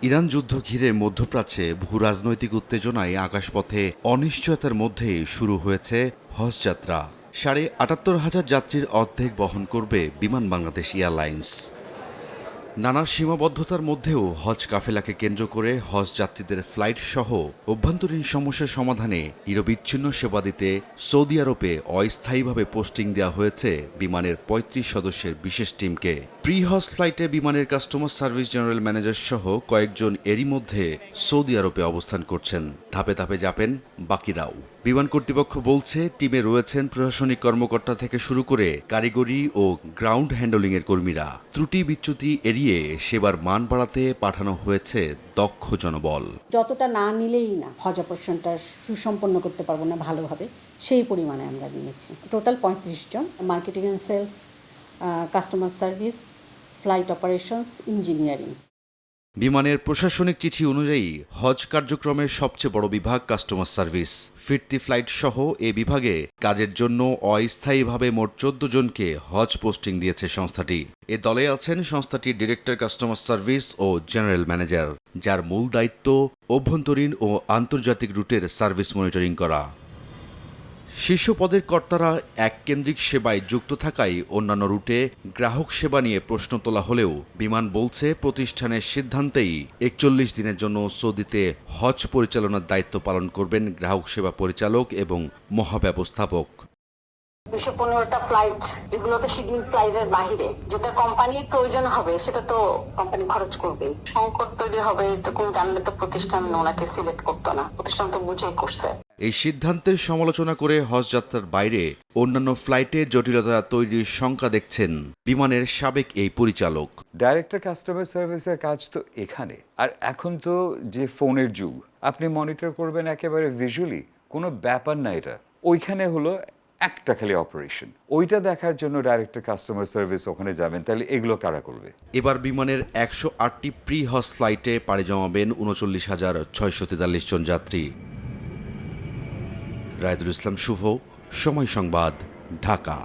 Iran যুদ্ধ ঘিরে মধ্যপ্রাচ্যে ভূরাজনৈতিক উত্তেজনায় আকাশপথে অনিশ্চয়তার মধ্যে শুরু হয়েছে হজ যাত্রা। ৭৮,৫০০ যাত্রীর অর্ধেক বহন করবে বিমান বাংলাদেশ এয়ারলাইন্স। নানা সীমাবদ্ধতার মধ্যেও হজ কাফেলাকে কেন্দ্র করে হজ যাত্রীদের ফ্লাইট সহ অভ্যন্তরীণ সমস্যা সমাধানে নিরবিচ্ছিন্ন সেবা দিতে সৌদি আরবে অস্থায়ীভাবে পোস্টিং দেওয়া হয়েছে বিমানের ৩৫ সদস্যের বিশেষ টিমকে। প্রি হজ ফ্লাইটে বিমানের কাস্টমার সার্ভিস জেনারেল ম্যানেজার সহ কয়েকজন এরই মধ্যে সৌদি আরবে অবস্থান করছেন। ধাপে ধাপে যাবেন বাকিরাও। বিমান কর্তৃপক্ষ বলছে, টিমে রয়েছেন প্রশাসনিক কর্মকর্তা থেকে শুরু করে কারিগরি ও গ্রাউন্ড হ্যান্ডলিংয়ের কর্মীরা। ত্রুটি বিচ্যুতি এড়িয়ে সেবার মান বাড়াতে পাঠানো হয়েছে দক্ষ জনবল। যতটা না নিলেই না হজ অপারেশনটা সুসম্পন্ন করতে পারবো না ভালোভাবে, সেই পরিমাণে আমরা নিয়েছি। টোটাল ৩৫ জন, marketing and sales, customer service, flight operations, engineering. বিমানের প্রশাসনিক চিঠি অনুযায়ী হজ কার্যক্রমের সবচেয়ে বড় বিভাগ কাস্টমার সার্ভিস। ফিরতি ফ্লাইট সহ এ বিভাগে কাজের জন্য অস্থায়ীভাবে মোট ১৪ জনকে হজ পোস্টিং দিয়েছে সংস্থাটি। এ দলে আছেন সংস্থাটির ডিরেক্টর কাস্টমার সার্ভিস ও জেনারেল ম্যানেজার, যার মূল দায়িত্ব অভ্যন্তরীণ ও আন্তর্জাতিক রুটের সার্ভিস মনিটরিং করা। শীর্ষ পদের কর্তারা এক কেন্দ্রিক সেবায় যুক্ত থাকায় অন্যান্য রুটে গ্রাহক সেবা নিয়ে প্রশ্ন তোলা হলেও বিমান বলছে প্রতিষ্ঠানের সিদ্ধান্তেই ৪১ দিনের জন্য সৌদিতে হজ পরিচালনার দায়িত্ব পালন করবেন গ্রাহক সেবা পরিচালক এবং মহাব্যবস্থাপক। ২১৫টা ফ্লাইট, এগুলো তো শিডিউল ফ্লাইটের বাহিরে। যেটা কোম্পানির প্রয়োজন হবে সেটা তো কোম্পানি খরচ করবে। সংকট তৈরি হবে এরকম জানলে তো প্রতিষ্ঠান ওনাকে সিলেক্ট করতো না, প্রতিষ্ঠান তো বুঝেই করছে। এই সিদ্ধান্তের সমালোচনা করে হজ যাত্রার বাইরে অন্যান্য ফ্লাইটে জটিলতা তৈরির শঙ্কা দেখছেন বিমানের সাবেক এই পরিচালক। ডাইরেক্টর কাস্টমার সার্ভিসের কাজ তো এখানে, আর এখন তো যে ফোনের যুগ, আপনি মনিটর করবেন একেবারে ভিজুয়ালি, কোনো ব্যাপার না এটা। ওইখানে হলো একটা খালি অপারেশন, ওইটা দেখার জন্য ডাইরেক্টর কাস্টমার সার্ভিস ওখানে যাবেন, তাহলে এগুলো কারা করবে? এবার বিমানের ১০৮টি প্রি হজ ফ্লাইটে পাড়ি জমাবেন ৩৯,৬৪৩ জন যাত্রী। রায়দুল ইসলাম শুভ, সময় সংবাদ, ঢাকা।